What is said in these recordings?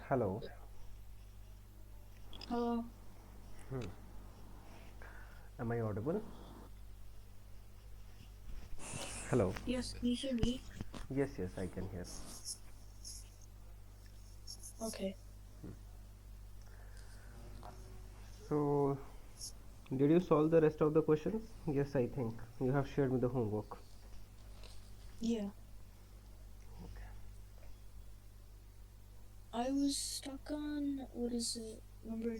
Hello. Hello. Hmm. Am I audible? Hello. Yes, can you hear me? Yes, yes, I can hear. Okay. So, did you solve the rest of the questions? Yes, I think you have shared me the homework. Yeah. Okay. I was stuck on, what is it, number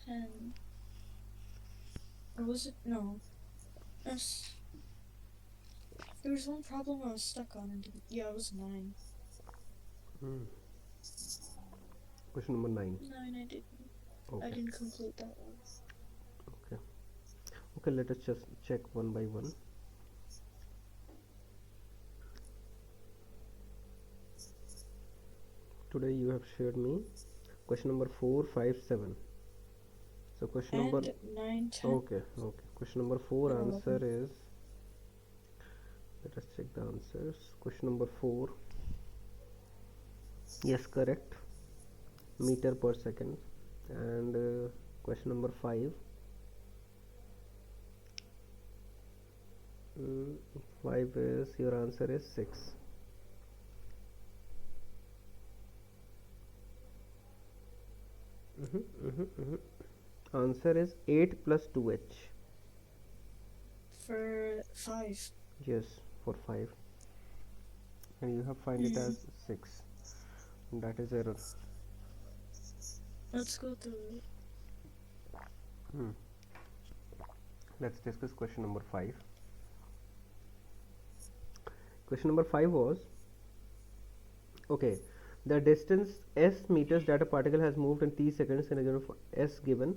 10. Or was it? No. S. There was one problem I was stuck on. And yeah, it was 9. Hmm. Question number 9. 9, I Okay. didn't complete that one. Okay. Okay, let us just check one by one. Today you have shared me question number 4, 5, 7. So question number And 9, 10, okay, okay. Question number 4 and answer 11. is, let us check the answers. Question number 4, yes, correct, meter per second. And question number 5, 5 is your answer is 6. Answer is 8 plus 2h. For 5. Yes, for 5. And you have find it Hmm. as 6. That is error. Let's go through it. Hmm. Let's discuss question number 5. Question number 5 was, okay, the distance s meters that a particle has moved in t seconds in a given s given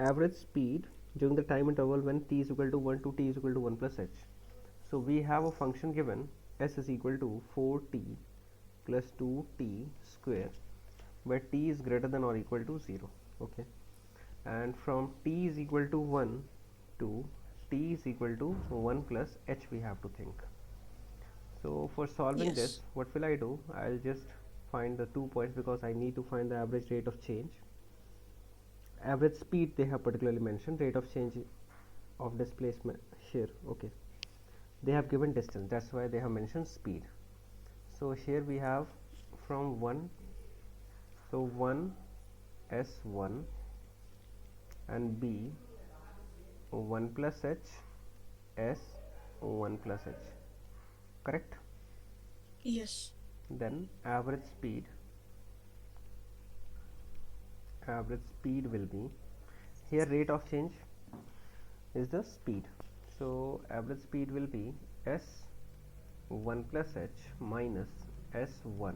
average speed during the time interval when t is equal to 1 to t is equal to 1 plus h. So we have a function given s is equal to 4t plus 2t square where t is greater than or equal to 0. Okay, and from t is equal to 1 to t is equal to 1 plus h we have to think. So for solving this, Yes. what will I do? I'll just find the 2 points because I need to find the average rate of change. Average speed they have particularly mentioned, rate of change of displacement here. Okay, they have given distance, that's why they have mentioned speed. So here we have from 1, so 1 s1 and b 1 plus h s 1 plus h, correct? Yes. Then average speed will be, here rate of change is the speed, so average speed will be s 1 plus h minus s1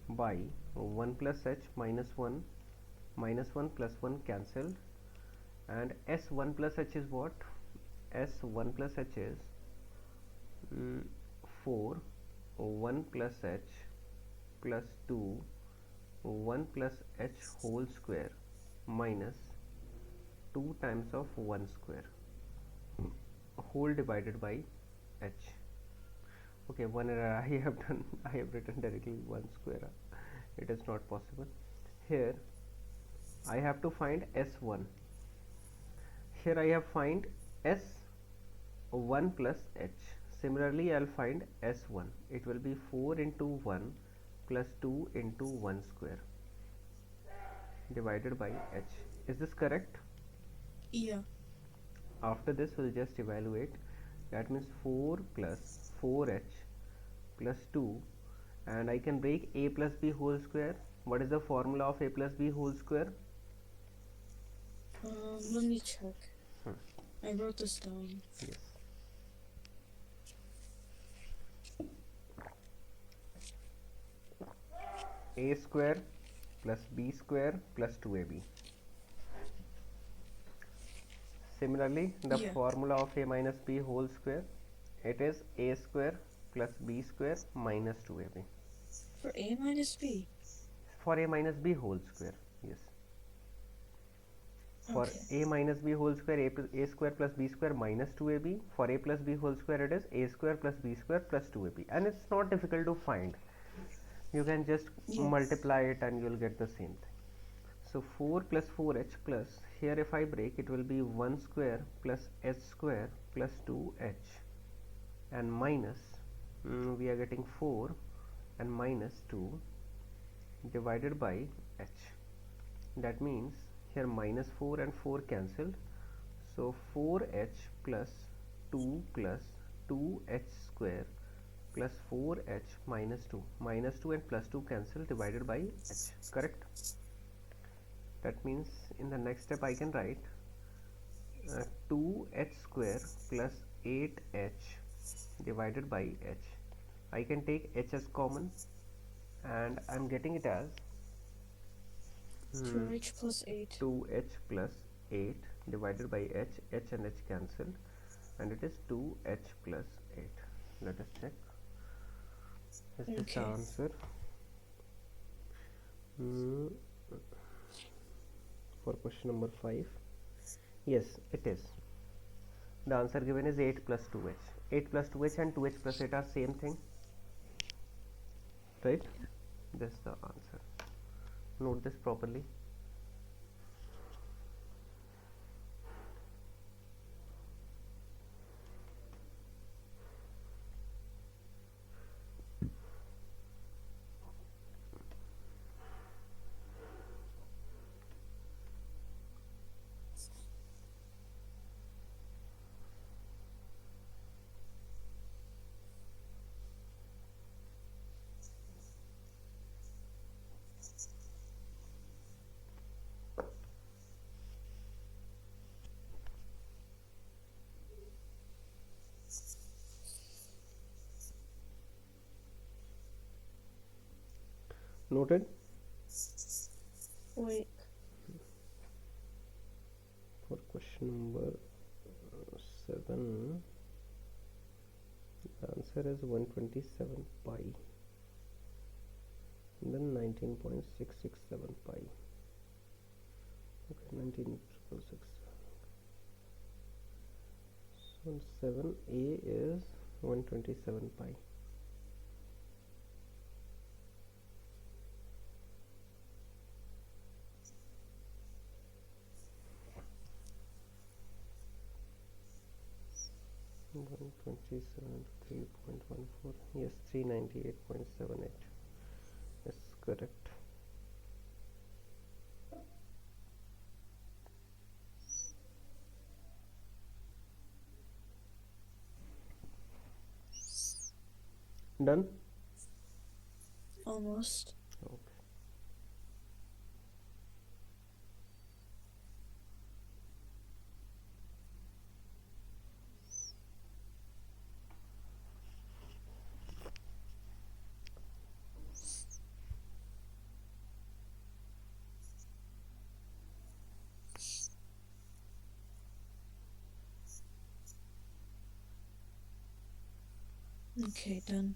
by 1 plus h minus 1 plus 1 cancelled, and s1 plus h is what? S1 plus h is 4 1 plus h plus 2 1 plus h whole square minus 2 times of 1 square whole divided by h. Okay, one error I have done. I have written directly 1 square. It is not possible. Here I have to find s1. Here I have find s1 plus h. Similarly, I'll find s1. It will be 4 into 1 plus 2 into 1 square divided by h. Is this correct? Yeah. After this, we'll just evaluate. That means 4 plus 4h plus 2, and I can break a plus b whole square. What is the formula of a plus b whole square? Let me check. Hmm. I wrote this down. Yes. A square plus b square plus 2ab. Similarly, the Yeah. formula of a minus b whole square, it is a square plus b square minus 2ab. For A minus B. For a minus b whole square, yes. For Okay. a minus b whole square, a square plus b square minus 2ab. For a plus b whole square, it is a square plus b square plus 2ab. And it's not difficult to find. you can just Yeah. multiply it and you'll get the same thing. So 4 plus 4h plus, here if I break, it will be 1 square plus h square plus 2h, and minus, we are getting 4 and minus 2 divided by h. That means here minus 4 and 4 cancelled, so 4h plus 2 plus 2h square plus 4h minus 2. Minus 2 and plus 2 cancel, divided by h. Correct? That means in the next step I can write 2h square plus 8h divided by h. I can take h as common, and I'm getting it as 2h plus 8. 2h plus 8 divided by h. H and h cancelled, and it is 2h plus 8. Let us check. Is this the answer? For question number 5, yes, it is. The answer given is 8 plus 2h. 8 plus 2h and 2h plus 8 are same thing, right? This is the answer. Note this properly. Noted? Wait. For question number 7, the answer is 127 pi, and then 19.667 pi. Okay, 19.666. So 7a is 127 pi. One 27 to 3.14. Yes, 398.78 is correct. Done? Almost. Okay. Okay, done.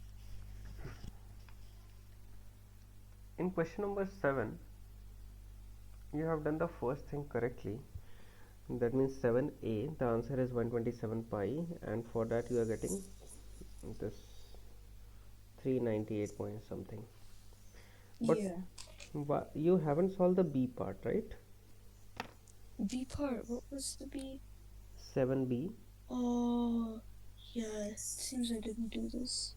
In question number 7, you have done the first thing correctly. That means 7a, the answer is 127 pi, and for that you are getting this 398 point something. But Yeah. you haven't solved the b part, right? B part. What was the B? 7b. Oh, yeah. It seems I didn't do this.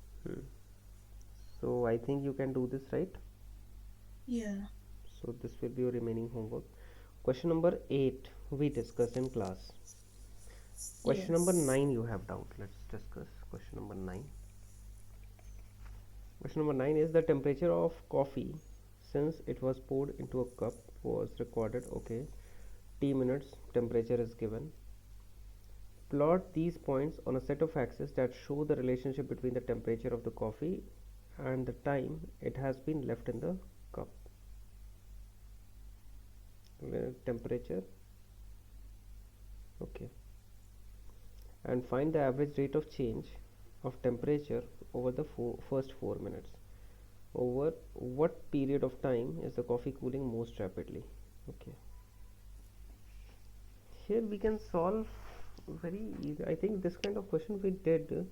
So I think you can do this, right? Yeah. So this will be your remaining homework. Question number 8 we discussed in class. Question number 9 you have doubt. Let's discuss question number 9. Question number 9 is the temperature of coffee since it was poured into a cup was recorded. Okay, T minutes, temperature is given. Plot these points on a set of axes that show the relationship between the temperature of the coffee and the time it has been left in the cup. Temperature, okay, and find the average rate of change of temperature over the first 4 minutes. Over what period of time is the coffee cooling most rapidly? Okay, here we can solve very easy. I think this kind of question we did.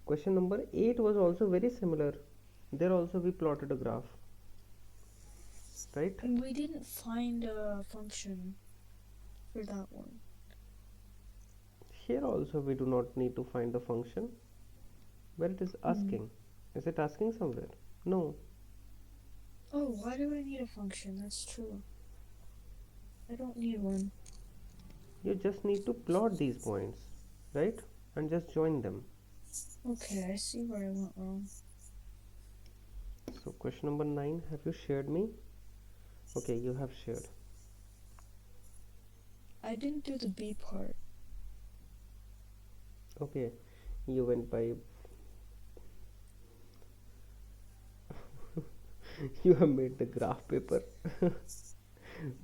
Question number 8 was also very similar. There also we plotted a graph, right? And we didn't find a function for that one. Here also we do not need to find the function. Where it is asking. Is it asking somewhere? No. Oh, why do I need a function? That's true. I don't need one. You just need to plot these points, right? And just join them. Okay, I see where I went wrong. So question number 9, have you shared me? Okay, you have shared. I didn't do the B part. Okay, you went by you have made the graph paper.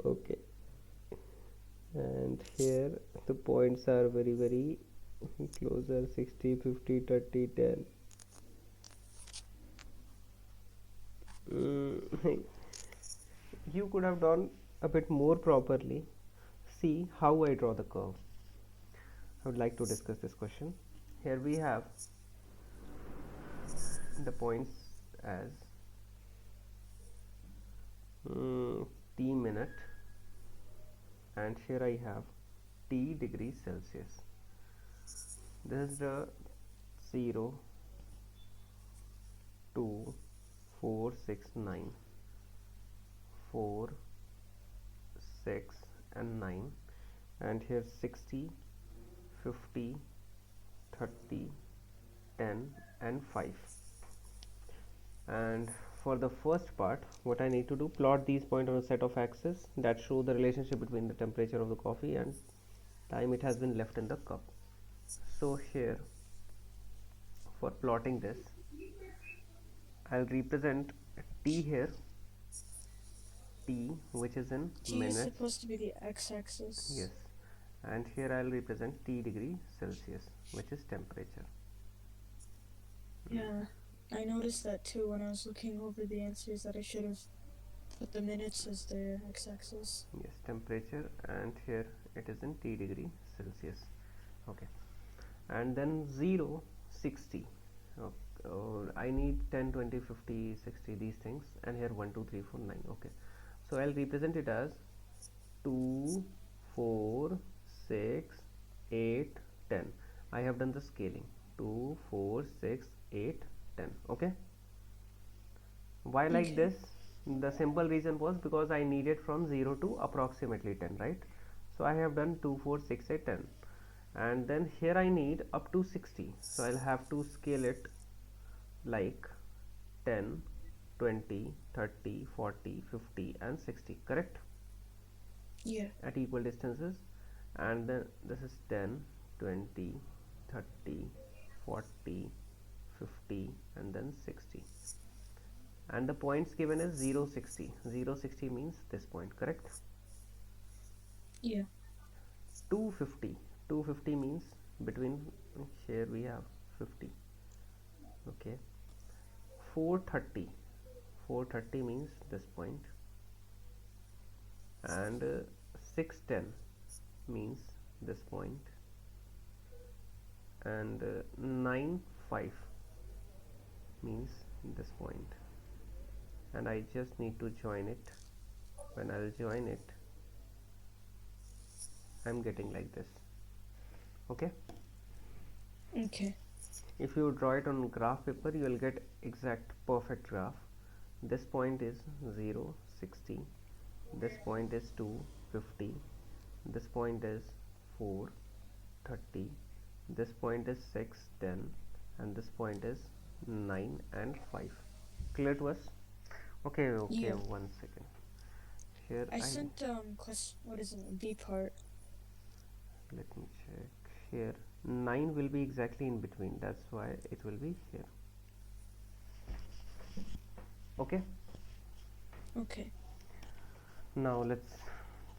Okay, and here the points are very closer, 60, 50, 30, 10. You could have done a bit more properly. See how I draw the curve. I would like to discuss this question. Here we have the points as t minute, and here I have t degrees Celsius. This is the 0, 2, 4, 6, 9, 4, 6 and 9, and here 60, 50, 30, 10 and 5. And for the first part, what I need to do, plot these points on a set of axes that show the relationship between the temperature of the coffee and time it has been left in the cup. So here, for plotting this, I'll represent t here, t which is in T minutes. is supposed to be the x-axis. Yes, and here I'll represent t degree Celsius, which is temperature. Yeah, I noticed that too when I was looking over the answers, that I should have put the minutes as the x-axis. Yes, temperature, and here it is in t degree Celsius. Okay, and then 0, 60. I need 10, 20, 50, 60, these things, and here 1, 2, 3, 4, 9. Okay, so I'll represent it as 2, 4, 6, 8, 10. I have done the scaling. 2, 4, 6, 8, 10. Okay, why like this? The simple reason was because I needed from 0 to approximately 10, right? So I have done 2, 4, 6, 8, 10, and then here I need up to 60, so I'll have to scale it like 10, 20, 30, 40, 50 and 60, correct? Yeah. At equal distances, and then this is 10, 20, 30, 40, 50 and then 60, and the points given is 0, 60. 0, 60 means this point, correct? Yeah. 250. 250 means between, here we have 50. Okay, 430. 430 means this point, and 610 means this point, and 95 means this point, and I just need to join it. When I'll join it, I'm getting like this. Okay, Okay. if you draw it on graph paper, you will get exact perfect graph. This point is 0, 60, this point is 2, 50, this point is 4, 30, this point is 6, 10, and this point is 9 and 5. Clear to us? Okay, Yeah. 1 second. Here I sent what is it, B part. let me check. Here 9 will be exactly in between, that's why it will be here. Okay, Okay. now let's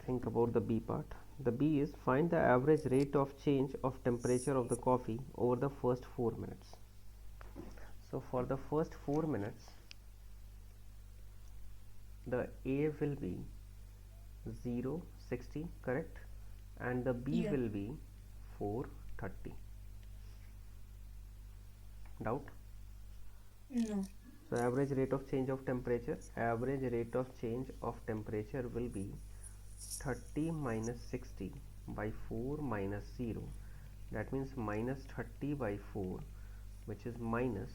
think about the B part. The B is find the average rate of change of temperature of the coffee over the first 4 minutes. So for the first 4 minutes, the A will be 0, 60, correct, and the B Yeah. will be 430. Doubt? No. So average rate of change of temperature, will be 30 minus 60 by 4 minus 0. That means minus 30 by 4, which is minus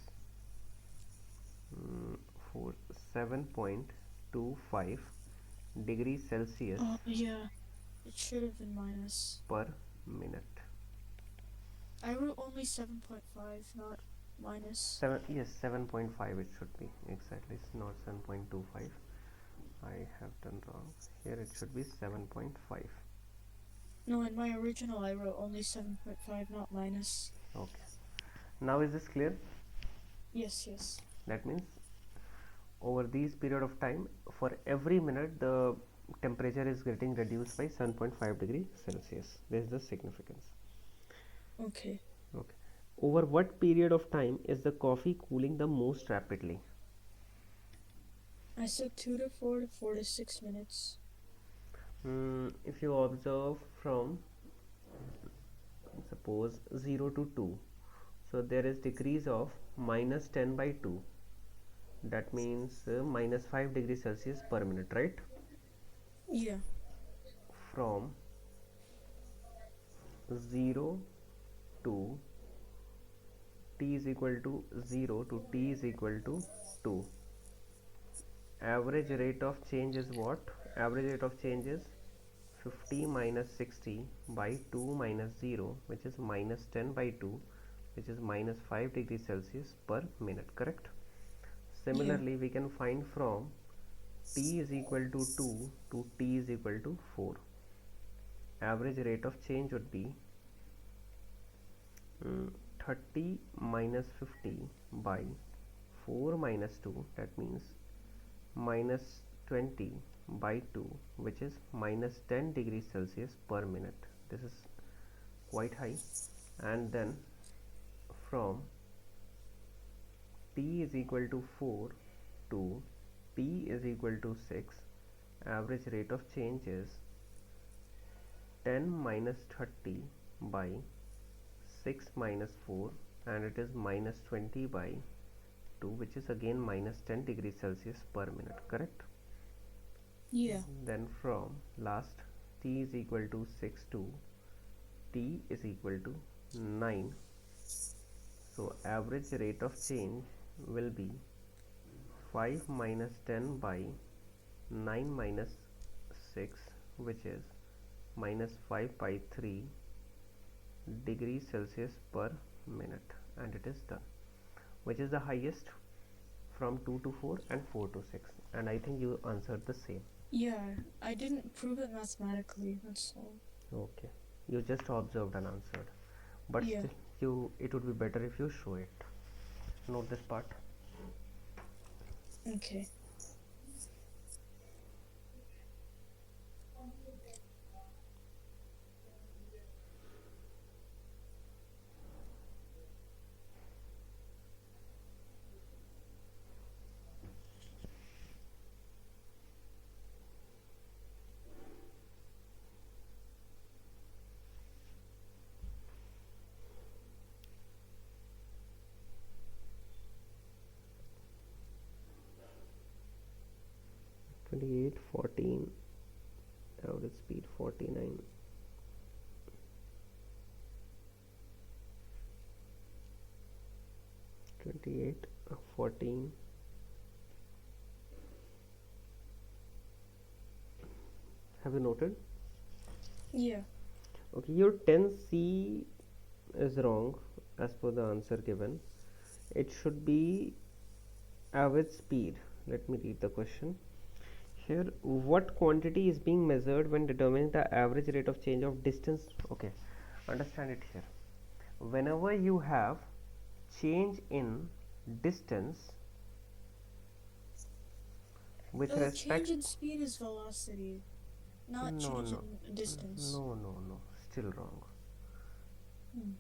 7.25 degrees Celsius Yeah, it should have been minus. per minute. I wrote only 7.5, not minus. 7.5 it should be, exactly. It's not 7.25. I have done wrong. Here it should be 7.5. No, in my original I wrote only 7.5, not minus. Okay. Now is this clear? Yes, yes. That means over this period of time, for every minute the temperature is getting reduced by 7.5 degrees Celsius. This is the significance. Okay. Okay. Over what period of time is the coffee cooling the most rapidly? I said 2 to 4 to 4 to 6 minutes. If you observe from suppose 0 to 2, so there is decrease of minus 10 by 2. That means minus 5 degrees Celsius per minute, right? Yeah. From 0 to t is equal to 0 to t is equal to 2. Average rate of change is what? Average rate of change is 50 minus 60 by 2 minus 0, which is minus 10 by 2, which is minus 5 degrees Celsius per minute, correct? Similarly, we can find from t is equal to 2 to t is equal to 4. Average rate of change would be 30 minus 50 by 4 minus 2, that means minus 20 by 2, which is minus 10 degrees Celsius per minute. This is quite high. And then from t is equal to 4 to t is equal to 6, average rate of change is 10 minus 30 by 6 minus 4, and it is minus 20 by 2, which is again minus 10 degrees Celsius per minute, correct? Yeah. Then from last t is equal to 6 to t is equal to 9. So average rate of change will be 5 minus 10 by 9 minus 6, which is minus 5 by 3 degrees Celsius per minute, and it is done. Which is the highest? From 2 to 4 and 4 to 6, and I think you answered the same. Yeah, I didn't prove it mathematically, that's all. Okay, you just observed and answered, but Yeah. still it would be better if you show it. Note this part. Okay. Twenty-eight 14, average speed 49. Twenty-eight 14. Have you noted? Yeah. Okay, your 10C is wrong as per the answer given. It should be average speed. Let me read the question. Here, what quantity is being measured when determining the average rate of change of distance? Okay, understand it here. Whenever you have change in distance with respect, Change in speed is velocity, not change in distance. no, still wrong. Hmm.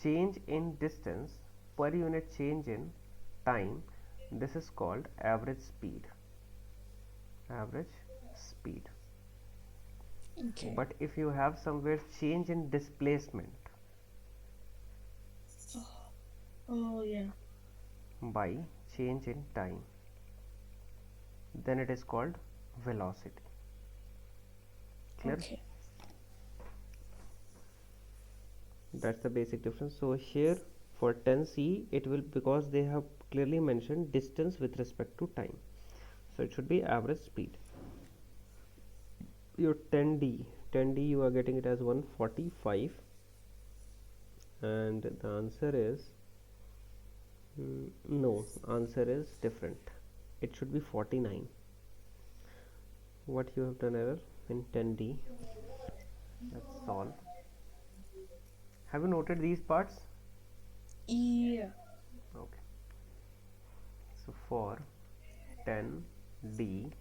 Change in distance per unit change in time, this is called average speed. Average speed. Okay. But if you have somewhere change in displacement Oh yeah. by change in time, then it is called velocity. Clear? Okay. That's the basic difference. So here for 10C it will, because they have clearly mentioned distance with respect to time, so it should be average speed. Your 10D you are getting it as 145, and the answer is no, answer is different. It should be 49. What you have done error in 10D? Let's solve. Have you noted these parts? Yeah. Okay. So for 10D,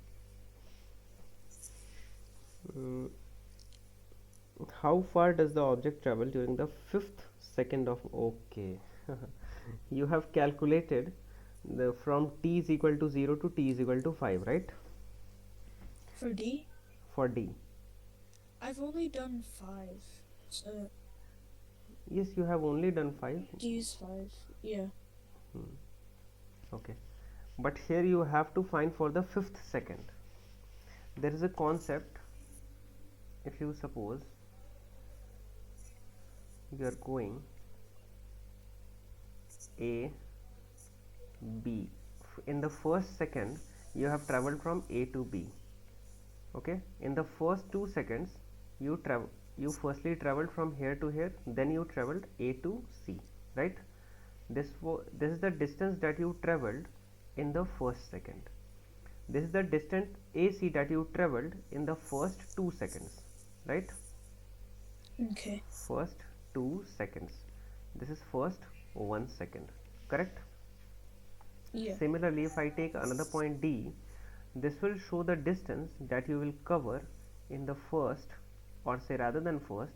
how far does the object travel during the 5th second of, okay. You have calculated the from t is equal to 0 to t is equal to 5, right? For D, For D. I've only done 5. So Yes, you have only done 5. D is 5. Yeah. Okay. But here you have to find for the 5th second. There is a concept. If you suppose you are going A, B, in the first second you have traveled from A to B. Okay, in the first 2 seconds you firstly traveled from here to here, then you traveled A to C, right? This is the distance that you traveled in the first second. This is the distance AC that you traveled in the first 2 seconds, right? Okay. First 2 seconds. This is first 1 second, correct? Yeah. Similarly, if I take another point D, this will show the distance that you will cover in the first, or say rather than first,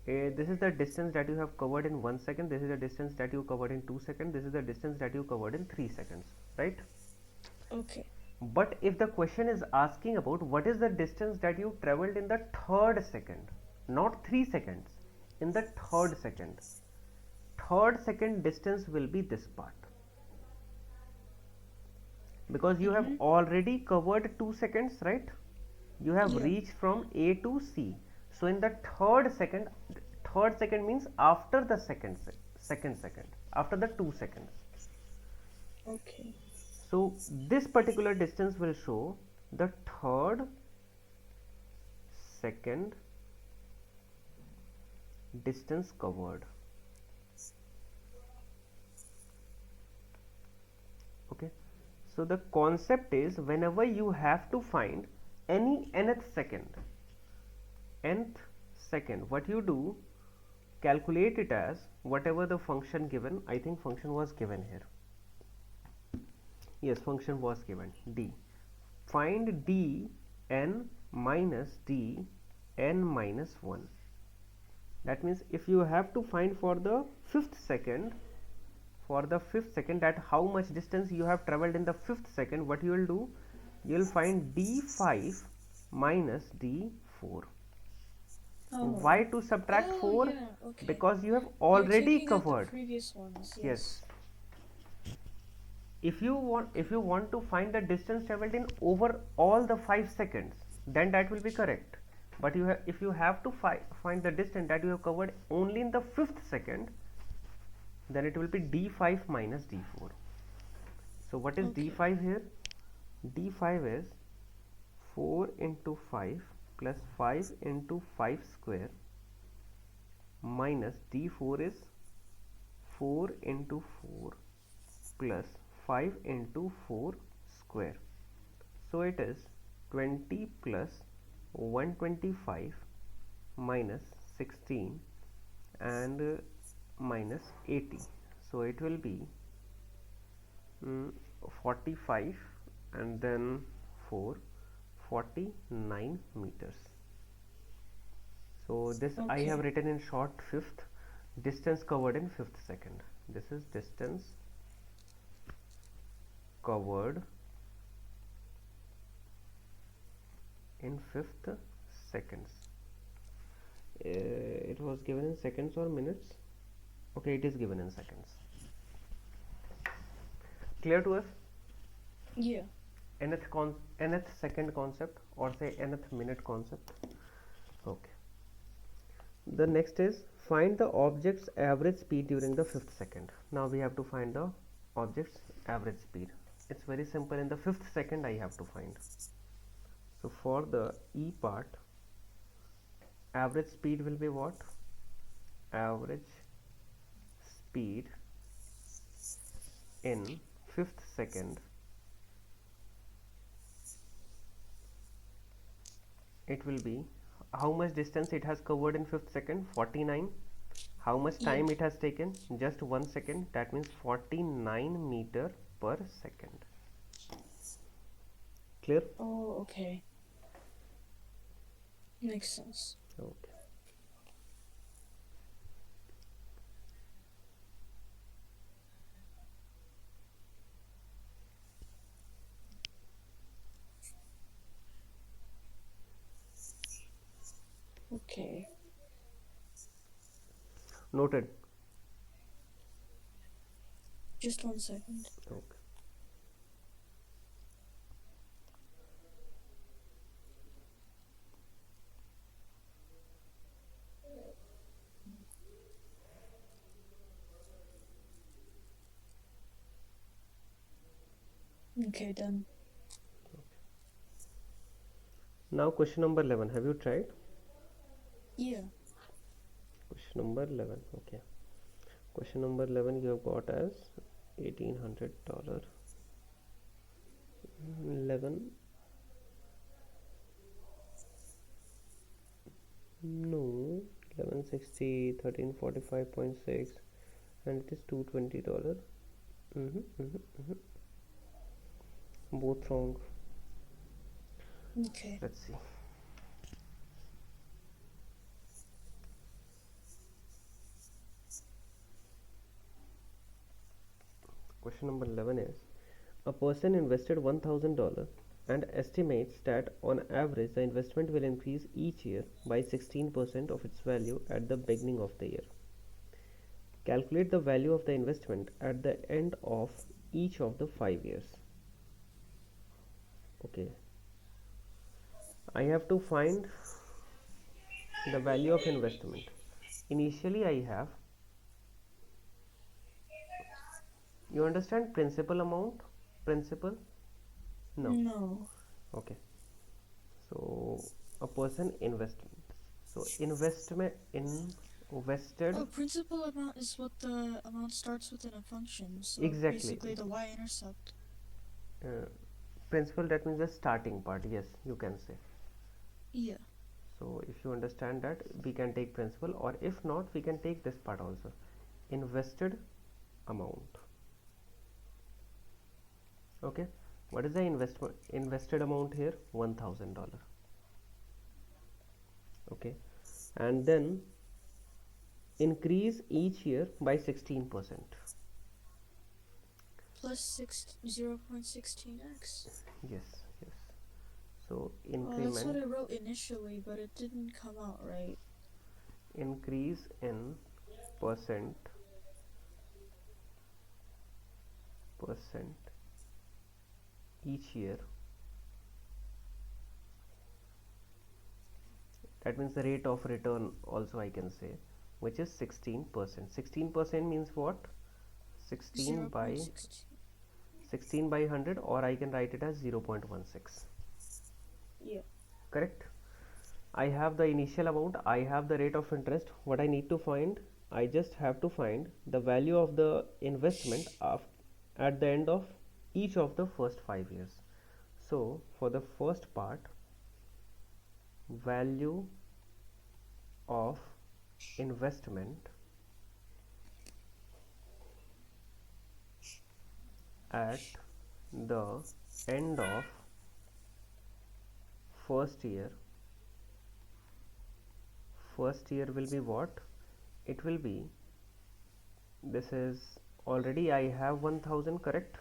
this is the distance that you have covered in 1 second, this is the distance that you covered in 2 seconds, this is the distance that you covered in 3 seconds, right? Okay. But if the question is asking about what is the distance that you traveled in the 3rd second, not 3 seconds, in the 3rd second, 3rd second distance will be this part, because you have already covered 2 seconds, right? You have Yeah. reached from A to C. So in the 3rd second means after the second second, after the 2 seconds. Okay. So this particular distance will show the 3rd second distance covered. Okay, so the concept is, whenever you have to find any nth second, what you do, calculate it as whatever the function given. I think function was given here. Yes, function was given, d. Find d n minus d n minus 1. That means if you have to find for the 5th second, that how much distance you have traveled in the 5th second, what you will do, you will find d5 minus d4. Oh. Why to subtract 4? Yeah. Okay. Because you have You're already taking out the covered. previous ones. Yes. If you want to find the distance traveled in over all the 5 seconds, then that will be correct. But if you have to find the distance that you have covered only in the 5th second, then it will be d5 minus d4. So what is d5 here? d5 is 4 into 5 plus 5 into 5 square minus d4 is 4 into 4 plus 5 into 4 square. So it is 20 plus 125 minus 16 and minus 80. So it will be 45 and then 4, 49 meters. So this I have written in short 5th, distance covered in 5th second. This is distance covered in 5th seconds. It was given in seconds or minutes? Okay, it is given in seconds. Clear to us? Yeah. Nth second concept, or say nth minute concept. Okay. The next is find the object's average speed during the 5th second. Now we have to find the object's average speed. It's very simple. In the 5th second I have to find. So for the E part, average speed will be what? Average speed in 5th second, it will be how much distance it has covered in 5th second? 49. How much time Yeah. it has taken? Just 1 second. That means 49 meter per second. Clear? Oh, okay. Makes sense. Okay. Okay. Noted. Just 1 second. Okay. Okay, done. Now question number 11. Have you tried? Yeah. Question number 11. Okay. Question number 11 you have got as $1,800. 11. No. 1160, 1345.6, and it is $220. Both wrong. Okay. Let's see. Question number 11 is a person invested $1,000 and estimates that on average the investment will increase each year by 16% of its value at the beginning of the year. Calculate the value of the investment at the end of each of the 5 years. Okay. I have to find the value of investment. Initially I have, you understand principal amount? Principal? No. No. Okay. So a person investments. So invested. Oh, principal amount is what the amount starts within a function. So Exactly. basically the y-intercept. Principal, that means the starting part. Yes, you can say. Yeah. So if you understand that, we can take principal, or if not, we can take this part also. Invested amount. Okay. What is the invested amount here? $1,000. Okay. And then increase each year by 16%. Plus 0.16x. Yes, yes. So Oh, that's what increment, I wrote initially, but it didn't come out right. increase in percent each year. That means the rate of return also I can say, which is 16%. 16% means what? 16 by 100, or I can write it as 0.16. Yeah. Correct? I have the initial amount, I have the rate of interest. What I need to find, I just have to find the value of the investment at the end of each of the first 5 years. So for the first part, value of investment at the end of first year will be what? It will be, this is already I have 1000, correct?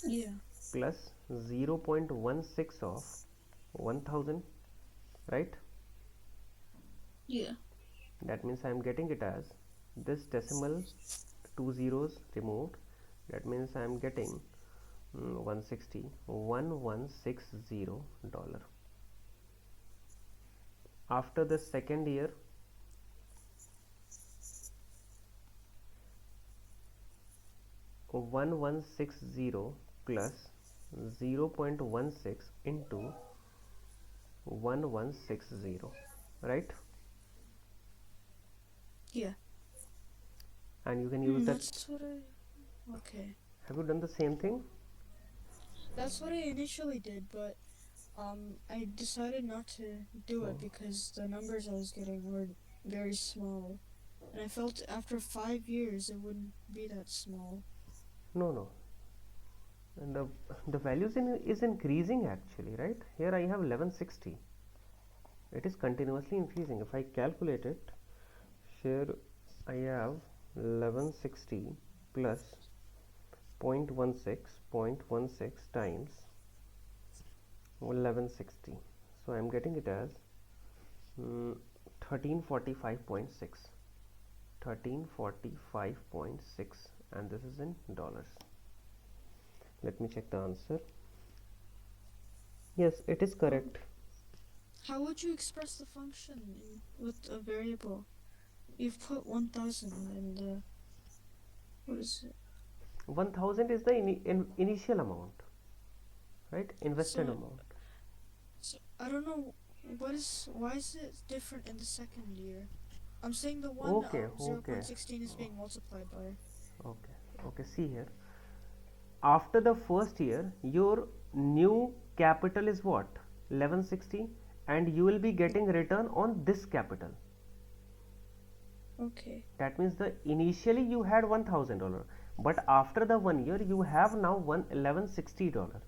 Yeah. Plus 0.16 of 1000, right? Yeah. That means I am getting it as this decimal, 2 zeros removed, That means I am getting 1160 dollar. After the second year, 1160 plus 0.16 into 1160, right? Yeah. And you can use that. That's what I. Okay. Have you done the same thing? That's what I initially did, but I decided not to do it because the numbers I was getting were very small, and I felt after 5 years it wouldn't be that small. No, and the values is increasing actually, right? Here I have 1160. It is continuously increasing. If I calculate it, here I have 1160 plus 0.16 times 1160. So I am getting it as 1345.6, 1345.6, and this is in dollars. Let me check the answer. Yes, it is correct. How would you express the function with a variable? You've put 1000 in the. What is it? 1000 is the initial amount, right? Invested So, amount. I don't know. Why is it different in the second year? I'm saying the one Okay, okay, 0.16 is being multiplied by. okay, okay. See here. After the first year, your new capital is what? 1160, and you will be getting return on this capital. Okay. That means the initially you had $1000, but after the 1 year you have now $1160,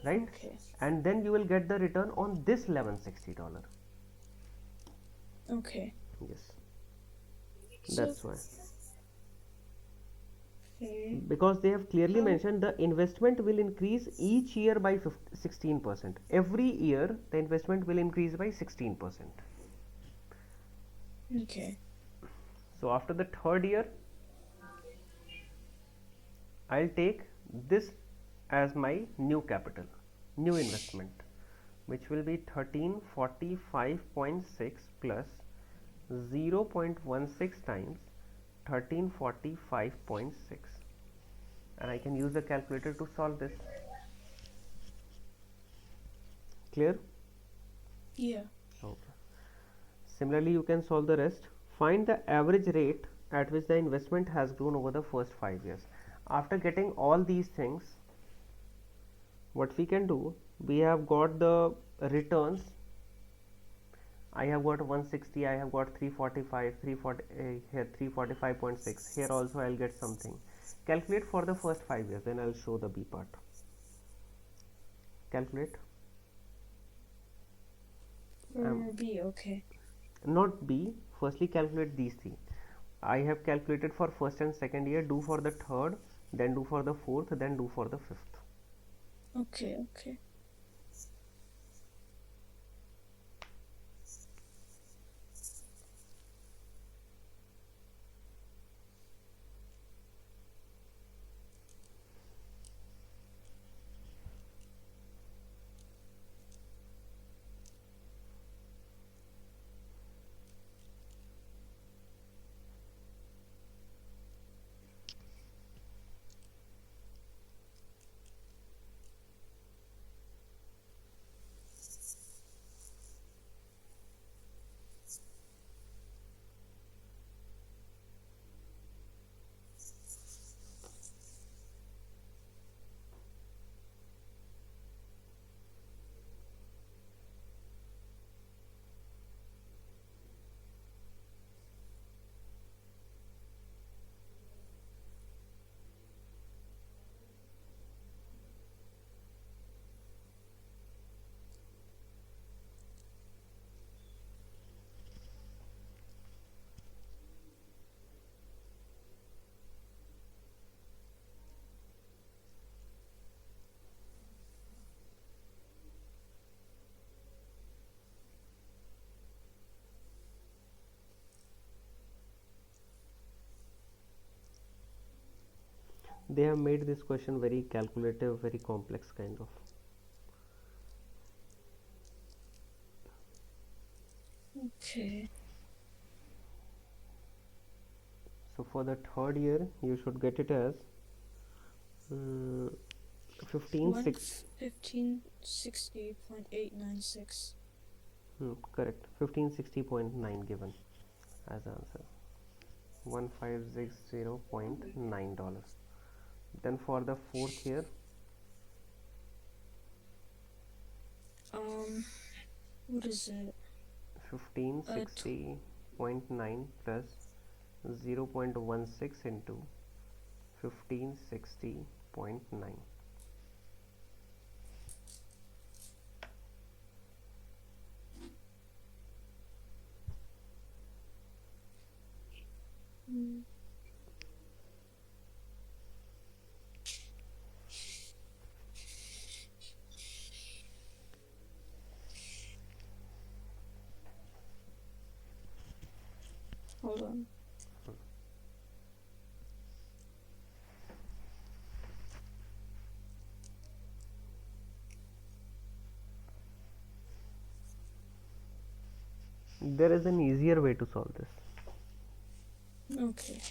right? Okay. And then you will get the return on this $1160. Okay. Yes, So, that's why. okay. Because they have clearly How? mentioned the investment will increase each year by 16%. Every year the investment will increase by 16%. Okay. So after the third year, I'll take this as my new capital, new investment, which will be 1345.6 plus 0.16 times 1345.6, and I can use the calculator to solve this. Clear? Yeah. Okay. Similarly, you can solve the rest. Find the average rate at which the investment has grown over the first 5 years. After getting all these things, what we can do, we have got the returns. I have got 160, I have got 345, 340, here 345.6. Here also I'll get something. Calculate for the first 5 years, then I'll show the B part. Calculate. For B, okay. Not B. Firstly, calculate these three. I have calculated for first and second year. Do for the third, then do for the fourth, then do for the fifth. Okay, okay. they have made this question very calculative, very complex kind of. Okay. So for the third year you should get it as 1560.896. Correct, 1560.9 given as answer, $1560.9. Then for the fourth year, what is it? 1560.9 plus 0.16 into 1560.9. Hold on. There is an easier way to solve this. Okay.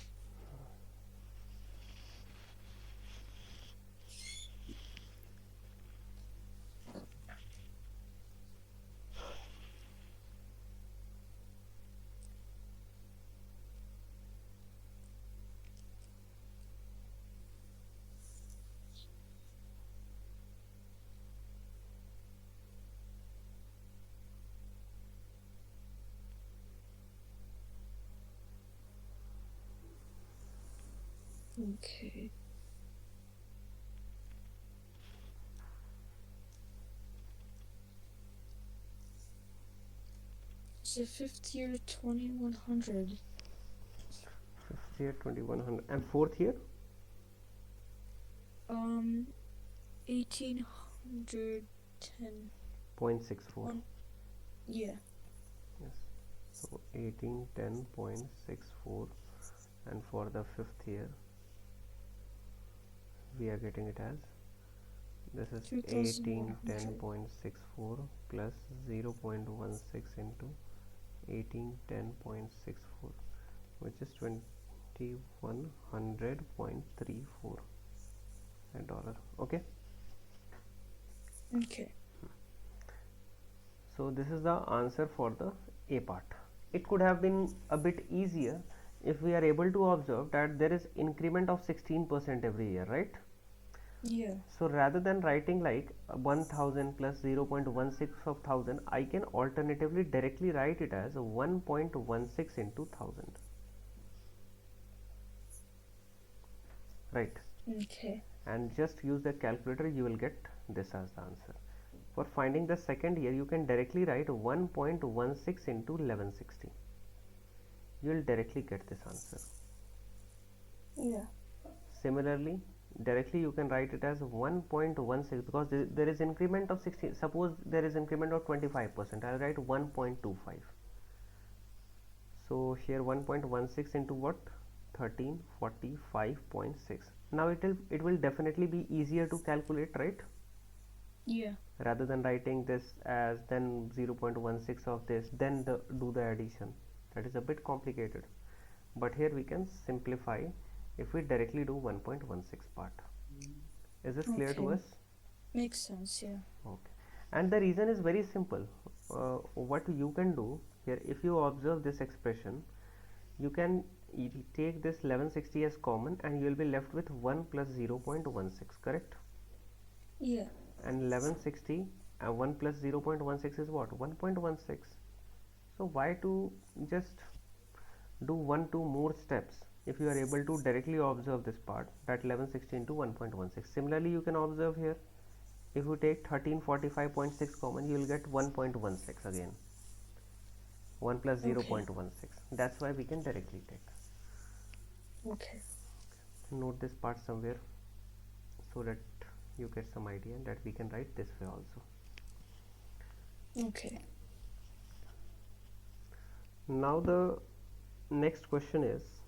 Okay. It's the fifth year 2100. Fifth year 2100 and fourth year 1810. 0.64. Yeah. Yes, so 1810.64, and for the fifth year we are getting it as, this is 1810.64 plus 0.16 into 1810.64, which is 2100.34 $. Okay, Okay. so this is the answer for the A part. It could have been a bit easier if we are able to observe that there is increment of 16% every year, right? Yeah. So rather than writing like 1000 plus 0.16 of 1000, I can alternatively directly write it as 1.16 into 1000. Right. Okay. And just use the calculator, you will get this as the answer. For finding the second year, you can directly write 1.16 into 1160. You will directly get this answer. Yeah. Similarly, directly you can write it as 1.16 because there is increment of 16. Suppose there is increment of 25%, I'll write 1.25. So here 1.16 into what? 1345.6. Now it will definitely be easier to calculate, right? Yeah. Rather than writing this as then 0.16 of this, then do the addition. That is a bit complicated. But here we can simplify if we directly do 1.16 part. Is this clear to us? Makes sense, yeah. Okay. And the reason is very simple. What you can do here, if you observe this expression, you can take this 1160 as common and you will be left with 1 plus 0.16, correct? Yeah. And 1160 and 1 plus 0.16 is what? 1.16. So why to just do 2 more steps if you are able to directly observe this part, that 1160 into 1.16. Similarly, you can observe here, if you take 1345.6 common, you will get 1.16 again. 1 plus 0.16. That's why we can directly take. Okay. Note this part somewhere so that you get some idea that we can write this way also. Okay. Now the next question is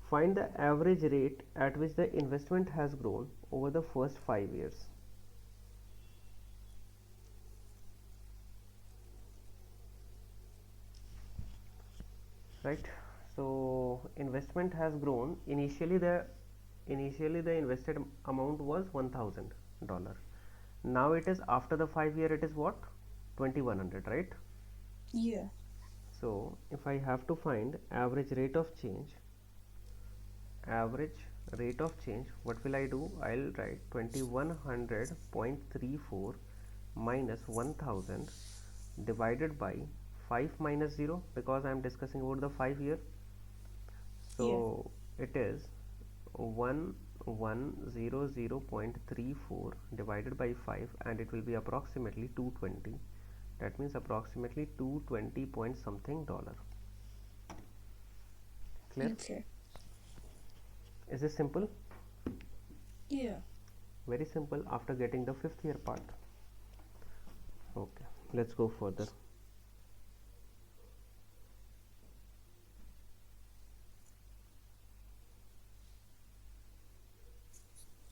Find the average rate at which the investment has grown over the first 5 years. Right, so investment has grown. Initially the invested amount was $1,000. Now it is, after the 5 year, it is what, 2100, right? Yeah. So if I have to find average rate of change, what will I do? I'll write 2100.34 minus 1000 divided by 5 minus 0, because I am discussing about the 5 year. So it is 1100.34 divided by 5, and it will be approximately 220. That means approximately 220 point something dollar. Clear? Okay. Is this simple? Yeah. Very simple after getting the 5th year part. Okay, let's go further.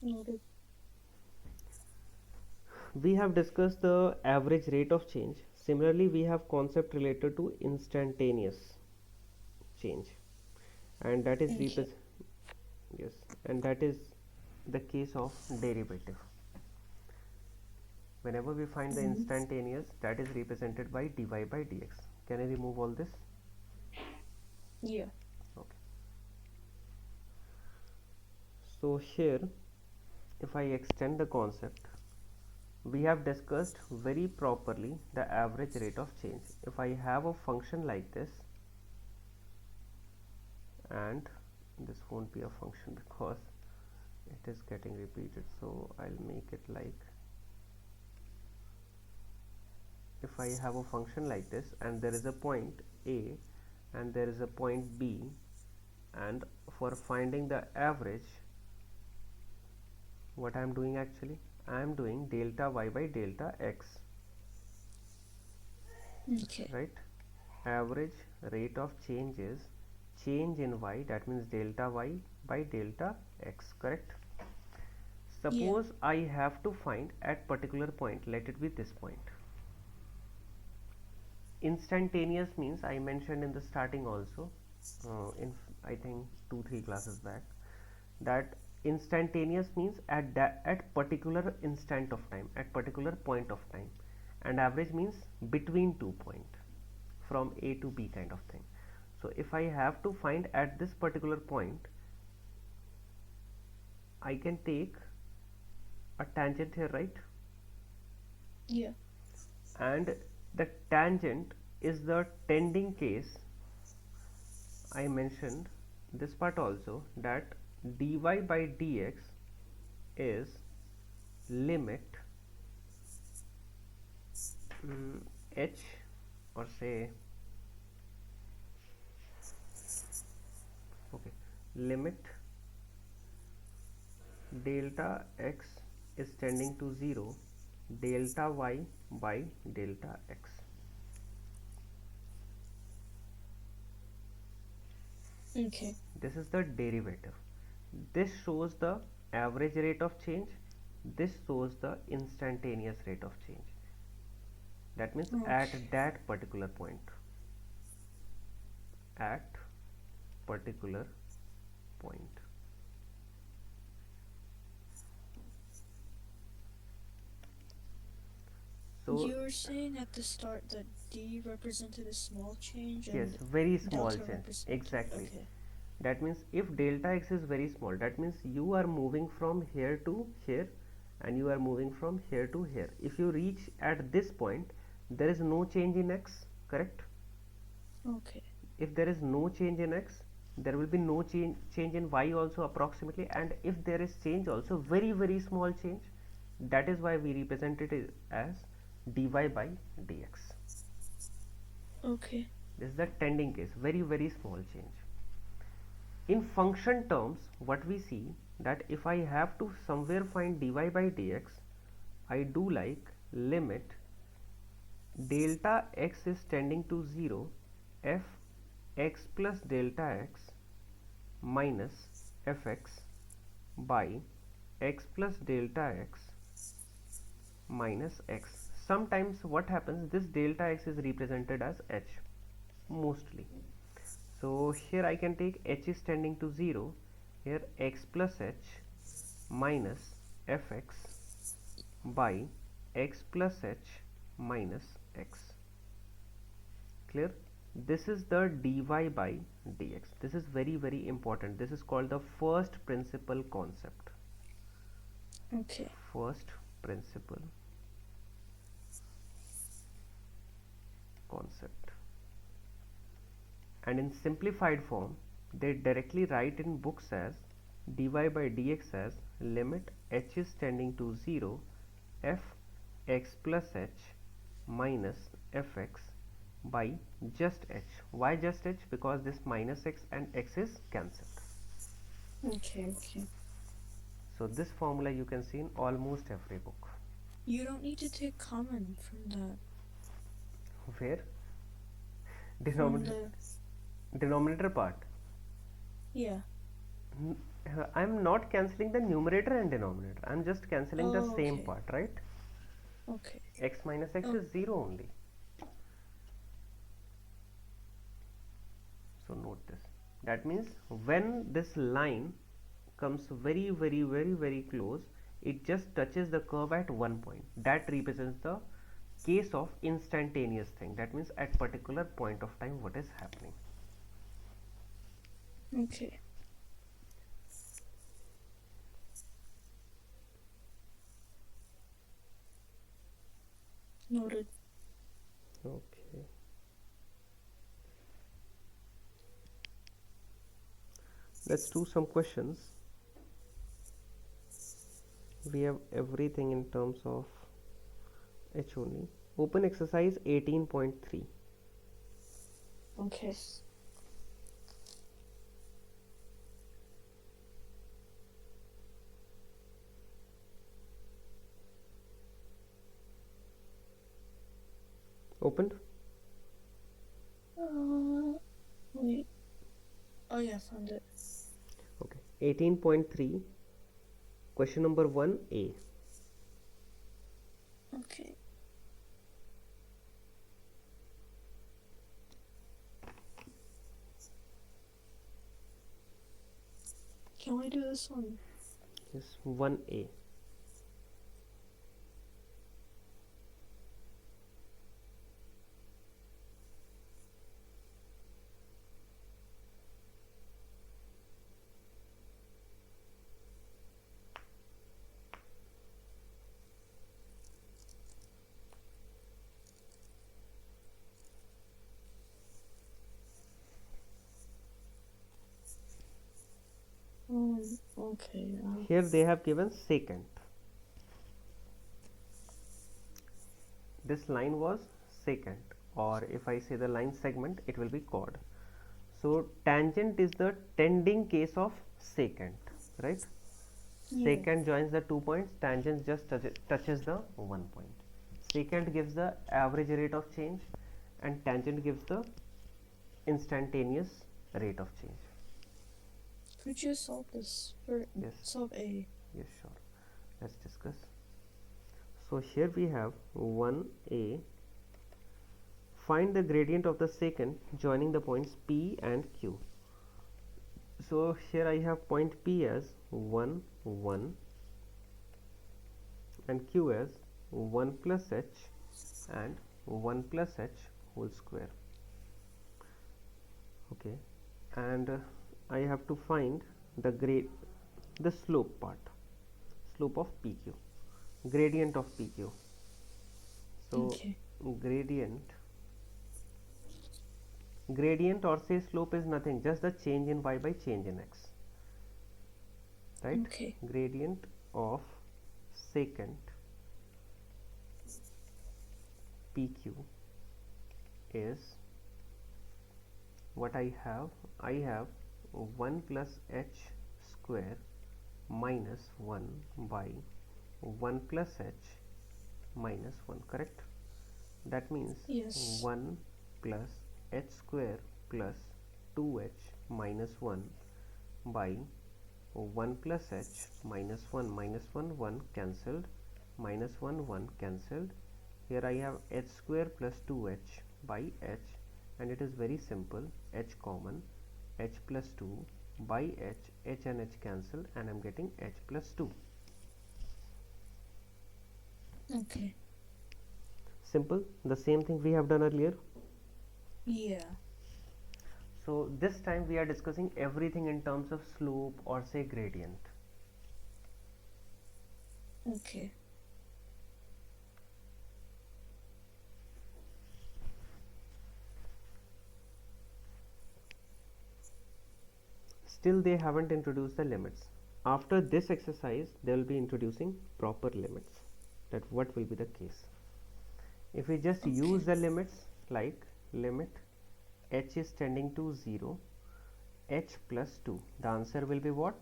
Noted. We have discussed the average rate of change. Similarly, we have concept related to instantaneous change, and that is Okay. yes, and that is the case of derivative. Whenever we find the instantaneous, that is represented by dy by dx. Can I remove all this? Yeah. Okay. So here, if I extend the concept, we have discussed very properly the average rate of change. If I have a function like this, and this won't be a function because it is getting repeated, so I'll make it like, if I have a function like this and there is a point A and there is a point B, and for finding the average, what I am doing actually, I am doing delta y by delta x. Okay. Right, average rate of change is change in y, that means delta y by delta x, correct? Suppose I have to find at particular point, let it be this point. Instantaneous means, I mentioned in the starting also, in I think 2-3 classes back, that instantaneous means at particular instant of time, at particular point of time, and average means between 2 point, from A to B kind of thing. So if I have to find at this particular point, I can take a tangent here, right? Yeah. And the tangent is the tending case. I mentioned this part also, that dy by dx is limit h, or say, okay, limit delta x is tending to 0, delta y by delta x. Okay. This is the derivative. This shows the average rate of change, this shows the instantaneous rate of change. That means at that particular point, at particular point. So you were saying at the start that D represented a small change, yes, and very small delta change, represented. exactly. Okay. That means if delta x is very small, that means you are moving from here to here and you are moving from here to here. If you reach at this point, there is no change in x, correct? Okay. If there is no change in x, there will be no change in y also approximately, and if there is change also, very small change, that is why we represent it as dy by dx. Okay. This is the tending case, very small change. In function terms, what we see, that if I have to somewhere find dy by dx, I do like limit delta x is tending to 0, f x plus delta x minus fx by x plus delta x minus x. Sometimes what happens, this delta x is represented as h mostly. So here I can take h is tending to 0, here x plus h minus fx by x plus h minus x. Clear? This is the dy by dx. This is very important. This is called the first principle concept. Okay. First principle concept. And in simplified form, they directly write in books as dy by dx as limit h is tending to 0 f x plus h minus fx by just h. Why just h? Because this minus x and x is cancelled. Okay. So this formula you can see in almost every book. You don't need to take common from that. Where? From the Denominator part. yeah. I'm not cancelling the numerator and denominator. I'm just cancelling the same okay. part, right? Okay. X minus x is 0 only. So note this. That means when this line comes very close, it just touches the curve at one point. That represents the case of instantaneous thing. That means at particular point of time what is happening. Okay. Noted. Okay. Let's do some questions. We have everything in terms of H only. Open exercise 18.3. Okay. Opened? Wait. Oh yeah, found it. Okay. 18.3. Question number 1A. Okay. Can we do this one? Yes, 1A. Okay. Here they have given secant. This line was secant, or if I say the line segment, it will be chord. So tangent is the tending case of secant, right? Yeah. Secant joins the 2 points, tangent just touches the 1 point. Secant gives the average rate of change and tangent gives the instantaneous rate of change. Could you solve this? Or Yes. solve A? Yes, sure. Let's discuss. So here we have 1A. Find the gradient of the secant joining the points P and Q. So here I have point P as 1, 1 and Q as 1 plus h and 1 plus h whole square. Okay, and I have to find the slope part, slope of PQ, gradient of PQ. So Okay. gradient or say slope is nothing, just the change in y by change in x, right? Okay. Gradient of secant PQ is what I have 1 plus h square minus 1 by 1 plus h minus 1, correct? That means Yes. 1 plus h square plus 2h minus 1 by 1 plus h minus 1 1 cancelled, minus 1 cancelled. Here I have h square plus 2h by h, and it is very simple, h common, h plus 2 by h and h cancel, and I am getting h plus 2. Okay. Simple, the same thing we have done earlier. Yeah. So this time we are discussing everything in terms of slope or say gradient. Okay. Still they haven't introduced the limits. After this exercise they will be introducing proper limits, that what will be the case. If we just use the limits, like limit h is tending to 0, h plus 2, the answer will be what?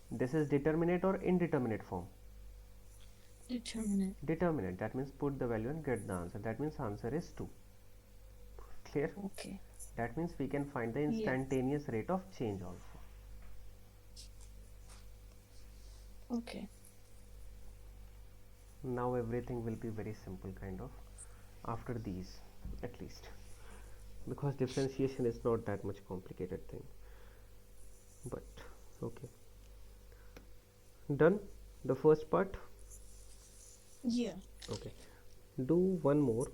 This is determinate or indeterminate form? Determinate. Determinate, that means put the value and get the answer, that means answer is 2. Clear? Okay. That means we can find the instantaneous rate of change also. Okay. Now everything will be very simple kind of after these, at least, because differentiation is not that much complicated thing. But okay, done the first part. Yeah. Okay, do one more.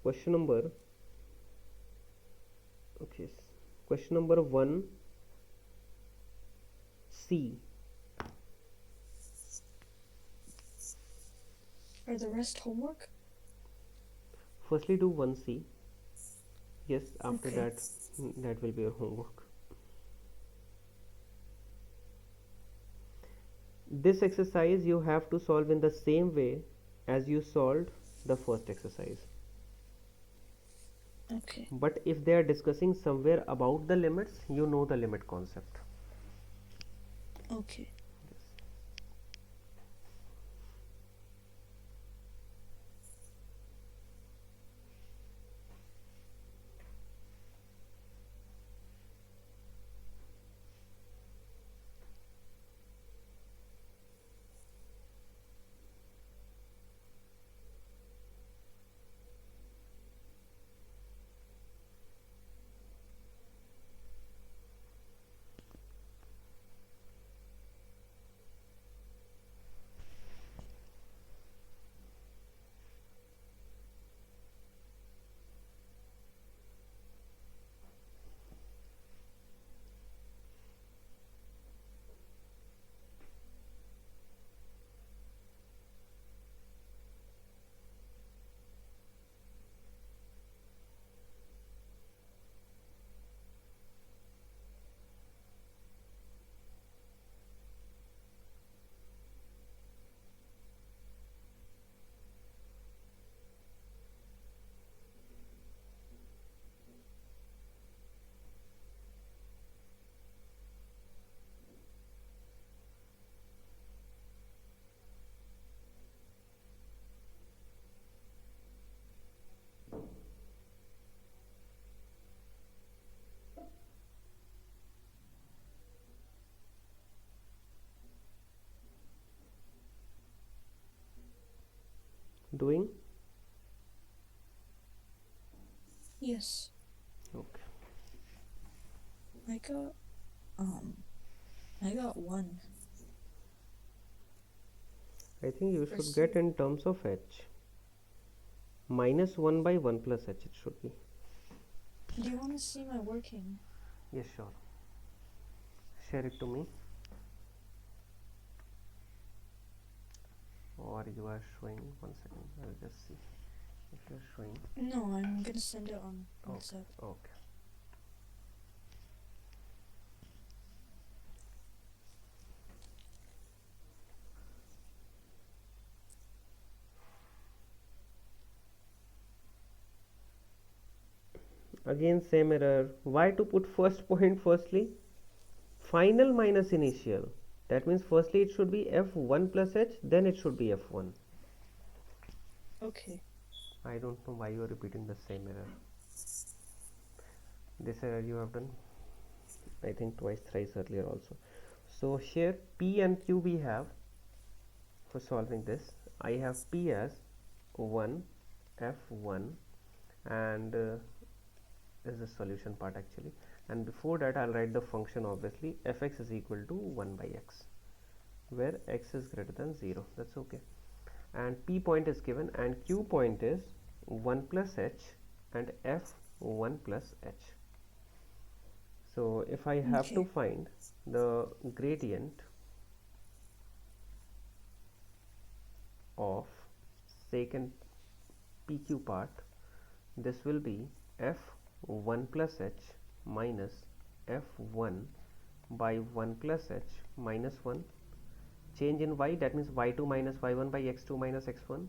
Question number, okay, question number 1C. Are the rest homework? Firstly do 1C. Yes, after Okay. that will be your homework. This exercise you have to solve in the same way as you solved the first exercise. Okay. But if they are discussing somewhere about the limits, you know the limit concept. Okay. Doing? Yes. Okay. I got 1. I think you should First. get in terms of h. Minus 1 by 1 plus h it should be. Do you want to see my working? Yes, sure. Share it to me. Or you are showing, 1 second, I'll just see if you are showing. No, I'm gonna send it on WhatsApp. Okay. Again same error. Why to put first point firstly? Final minus initial. That means firstly it should be f1 plus h, then it should be f1. Okay. I don't know why you are repeating the same error. This error you have done, I think, twice, thrice earlier also. So here P and Q we have for solving this. I have P as 1 F1 and is the solution part actually, and before that I'll write the function obviously fx is equal to 1 by x, where x is greater than 0. That's okay. And P point is given and Q point is 1 plus h and f 1 plus h. So if I have to find the gradient of secant PQ part, this will be f1 plus h minus f1 by 1 plus h minus 1. Change in y, that means y2 minus y1 by x2 minus x1.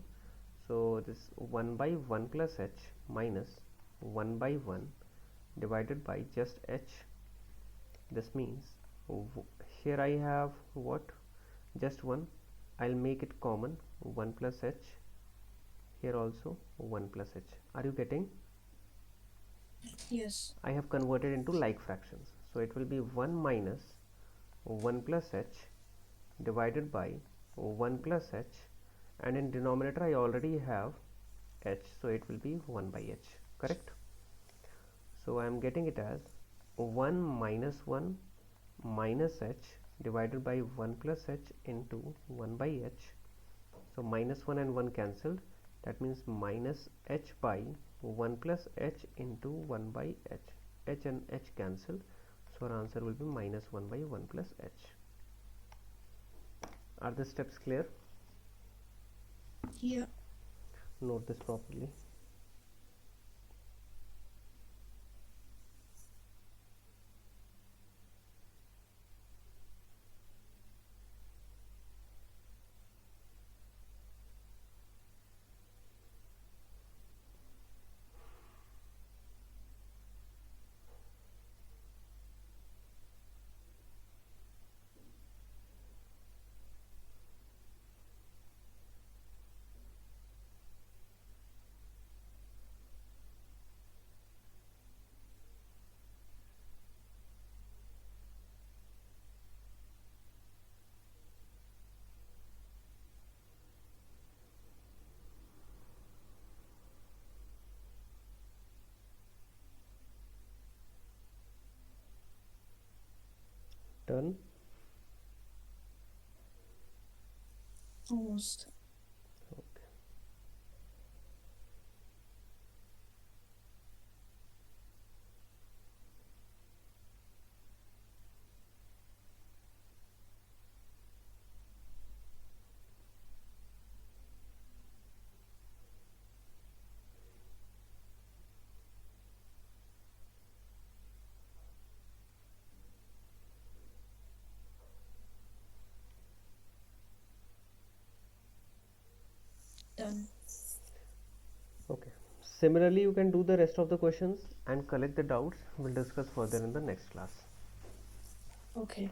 So this 1 by 1 plus h minus 1 by 1 divided by just h. This means here I have what? Just 1. I'll make it common, 1 plus h. Here also 1 plus h. Are you getting? Yes. I have converted into like fractions. So it will be 1 minus 1 plus h divided by 1 plus h, and in denominator I already have h, so it will be 1 by h, correct? So I am getting it as 1 minus 1 minus h divided by 1 plus h into 1 by h. So minus 1 and 1 cancelled, that means minus h by 1 plus h into 1 by h. H and h cancelled, so our answer will be minus 1 by 1 plus h. Are the steps clear? Yeah. Note this properly. Done? Almost. Okay. Done. Okay. Similarly, you can do the rest of the questions and collect the doubts. We'll discuss further in the next class. Okay.